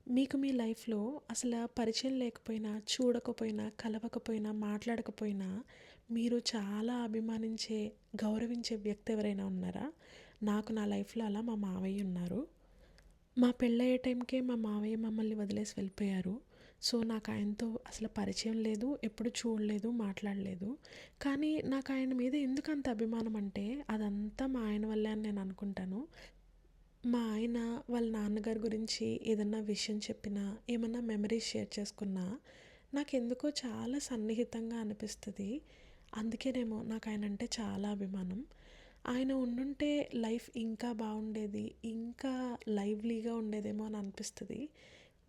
మీకు మీ లైఫ్‌లో అసల పరిచయం లేకపోయినా, చూడకపోయినా, కలవకపోయినా, మాట్లాడకపోయినా మీరు చాలా అభిమానించే, గౌరవించే వ్యక్తి ఎవరైనా ఉన్నారా? నాకు నా లైఫ్‌లో అలా మా మావయ్య ఉన్నారు. మా పెళ్ళయ్యే టైంకే మా మావయ్య మమ్మల్ని వదిలేసి వెళ్ళిపోయారు. సో, నాకు ఆయనతో అసలు పరిచయం లేదు. ఎప్పుడు చూడలేదు, మాట్లాడలేదు. కానీ నాకు ఆయన మీద ఎందుకంత అభిమానం అంటే అదంతా మా ఆయన వల్లే అని నేను అనుకుంటాను. మా ఆయన వాళ్ళ నాన్నగారి గురించి ఏదన్నా విషయం చెప్పినా, ఏమన్నా మెమరీస్ షేర్ చేసుకున్నా, నాకెందుకో చాలా సన్నిహితంగా అనిపిస్తది. అందుకేనేమో నాకాయనంటే చాలా అభిమానం. ఆయన ఉండుంటే లైఫ్ ఇంకా బావుండేది. ఇంకా లైవ్లీగా ఉండేదేమో అని అనిపిస్తది.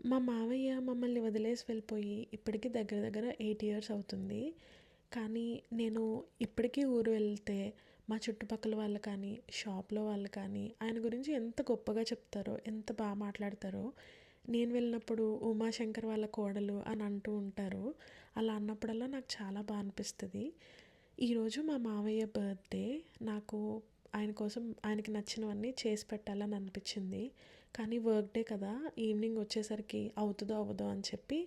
మా మావయ్య మమ్మల్ని వదిలేసి వెళ్ళిపోయి ఇప్పటికి దగ్గర దగ్గర 8 ఇయర్స్ అవుతుంది. కానీ నేను ఇప్పటికీ ఊరు వెళ్తే మా చుట్టుపక్కల వాళ్ళు కానీ, షాప్‌లో వాళ్ళు కానీ ఆయన గురించి ఎంత గొప్పగా చెప్తారో, ఎంత మాట్లాడతారో. నేను వెళ్ళినప్పుడు ఉమాశంకర్ వాళ్ళ కోడలు అని అంటూ ఉంటారు. అలా అన్నప్పుడల్లా నాకు చాలా అనిపిస్తది. ఈరోజు మా మావయ్య బర్త్‌డే. నాకు ఆయన కోసం ఆయనకి నచ్చినవన్నీ చేసి పెట్టాలని అనిపించింది. కానీ వర్క్ డే కదా! ఈవినింగ్ వచ్చేసరికి అవుతదో అవ్వదో అని చెప్పి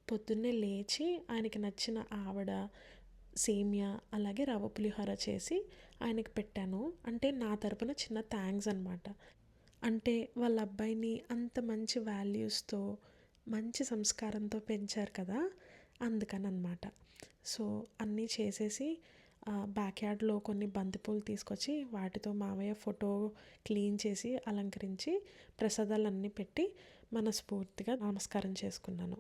పొద్దున్నే లేచి ఆయనకి నచ్చిన ఆవడ, సేమియా, అలాగే రవ్వ పులిహోర చేసి ఆయనకి పెట్టాను. అంటే నా తరపున చిన్న థ్యాంక్స్ అనమాట. అంటే వాళ్ళ అబ్బాయిని అంత మంచి వాల్యూస్‌తో, మంచి సంస్కారంతో పెంచారు కదా! అందుకననమాట. సో, అన్నీ చేసేసి బ్యాక్ యార్డ్‌లో కొన్ని బంతిపూలు తీసుకొచ్చి వాటితో మావయ్య ఫోటో క్లీన్ చేసి, అలంకరించి, ప్రసాదాలన్నీ పెట్టి మనస్ఫూర్తిగా నమస్కారం చేసుకున్నాను.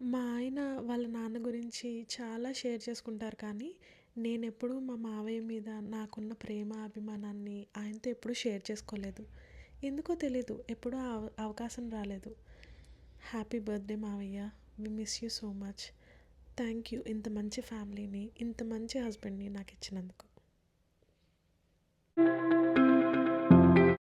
మా ఆయన వాళ్ళ నాన్న గురించి చాలా షేర్ చేసుకుంటారు కానీ, నేనెప్పుడూ మా మావయ్య మీద నాకున్న ప్రేమ, అభిమానాన్ని ఆయనతో ఎప్పుడూ షేర్ చేసుకోలేదు. ఎందుకో తెలీదు. ఎప్పుడూ అవకాశం రాలేదు. హ్యాపీ బర్త్‌డే మావయ్య. We miss you so much. Thank you ఇంత మంచి ఫ్యామిలీని, ఇంత మంచి హస్బెండ్‌ని నాకిచ్చినందుకు.